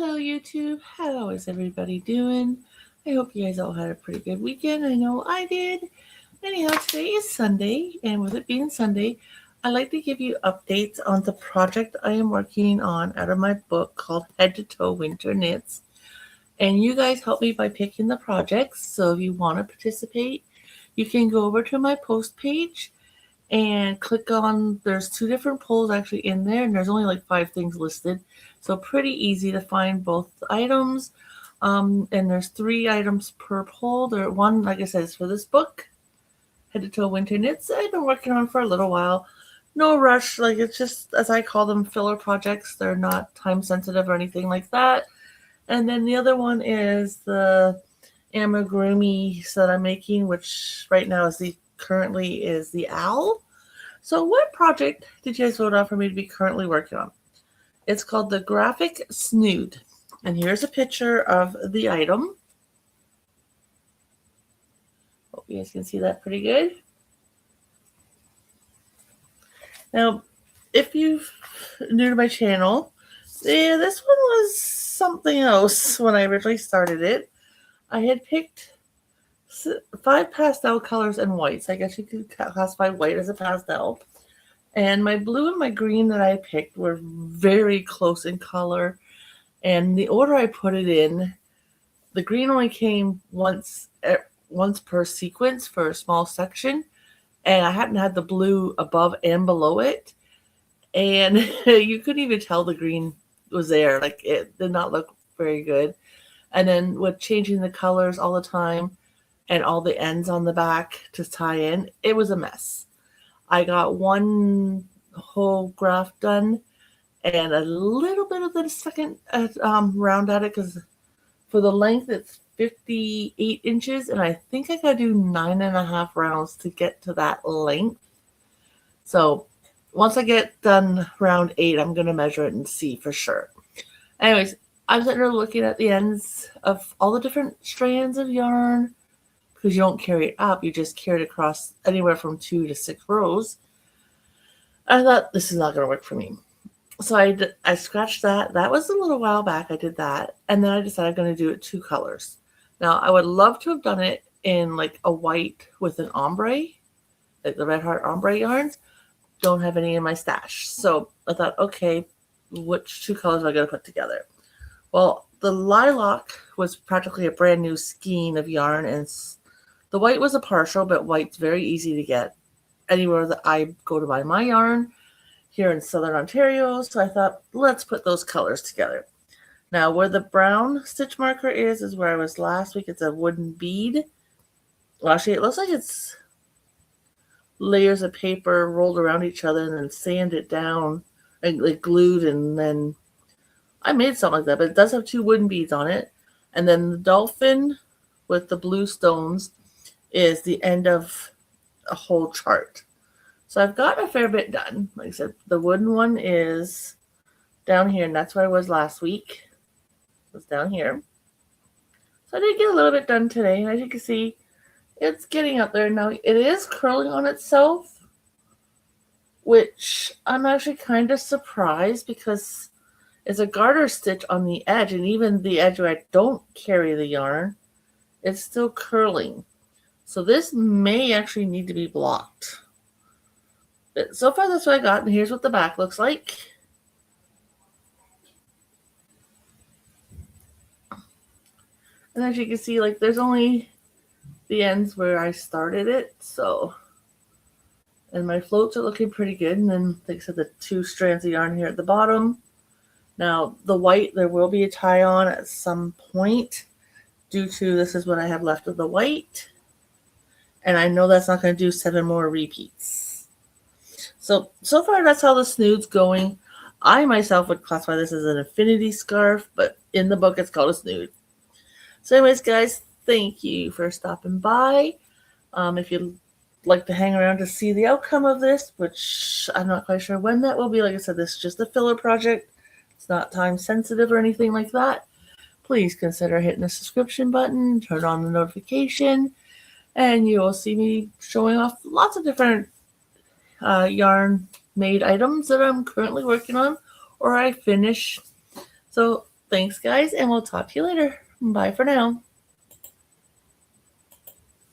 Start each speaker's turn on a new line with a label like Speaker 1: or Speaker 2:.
Speaker 1: Hello, YouTube. How is everybody doing? I hope you guys all had a pretty good weekend. I know I did. Anyhow, today is Sunday, and with it being Sunday, I'd like to give you updates on the project I am working on out of my book called Head to Toe Winter Knits. And you guys help me by picking the projects. So if you want to participate, you can go over to my post page and click on, there's 2 different polls actually in there, and there's only like 5 things listed. So pretty easy to find both items. And there's 3 items per poll. One, like I said, is for this book, Head to Toe Winter Knits. I've been working on for a little while. No rush, like it's just, as I call them, filler projects. They're not time sensitive or anything like that. And then the other one is the amigurumi that I'm making, which right now is currently is the owl. So what project did you guys vote on for me to be currently working on? It's called the Graphic Snood. And here's a picture of the item. Hope you guys can see that pretty good. Now, if you're new to my channel, this one was something else when I originally started it. I had picked 5 pastel colors and whites. I guess you could classify white as a pastel. And my blue and my green that I picked were very close in color. And the order I put it in, the green only came once per sequence for a small section. And I hadn't had the blue above and below it. And you couldn't even tell the green was there. Like, it did not look very good. And then with changing the colors all the time and all the ends on the back to tie in, it was a mess. I got one whole graph done and a little bit of the second round at it, because for the length it's 58 inches, and I think I gotta do 9.5 rounds to get to that length. So once I get done round 8, I'm gonna measure it and see for sure. Anyways, I'm sitting there looking at the ends of all the different strands of yarn, because you don't carry it up, you just carry it across anywhere from 2 to 6 rows. I thought, this is not going to work for me. So I scratched that. That was a little while back. I did that. And then I decided I'm going to do it 2 colors. Now, I would love to have done it in like a white with an ombre, like the Red Heart ombre yarns. Don't have any in my stash. So I thought, okay, which 2 colors am I going to put together? Well, the lilac was practically a brand new skein of yarn, and the white was a partial, but white's very easy to get anywhere that I go to buy my yarn here in Southern Ontario. So I thought, let's put those colors together. Now, where the brown stitch marker is where I was last week. It's a wooden bead. Well, actually, it looks like it's layers of paper rolled around each other and then sanded down and like glued, and then I made something like that, but it does have 2 wooden beads on it. And then the dolphin with the blue stones is the end of a whole chart. So I've got a fair bit done. Like I said, the wooden one is down here, and that's where I was last week. It was down here. So I did get a little bit done today, and as you can see, it's getting up there. Now, it is curling on itself, which I'm actually kind of surprised, because it's a garter stitch on the edge, and even the edge where I don't carry the yarn, it's still curling. So this may actually need to be blocked. But so far that's what I got, and here's what the back looks like. And as you can see, like, there's only the ends where I started it, so. And my floats are looking pretty good. And then, like I said, the 2 strands of yarn here at the bottom. Now, the white, there will be a tie on at some point, due to this is what I have left of the white. And I know that's not going to do 7 more repeats. So far that's how the snood's going. I myself would classify this as an infinity scarf, but in the book it's called a snood. So anyways, guys, thank you for stopping by. If you'd like to hang around to see the outcome of this, which I'm not quite sure when that will be. Like I said, this is just a filler project. It's not time sensitive or anything like that. Please consider hitting the subscription button, turn on the notification, and you will see me showing off lots of different yarn made items that I'm currently working on or I finish. So Thanks, guys, and we'll talk to you later. Bye for now.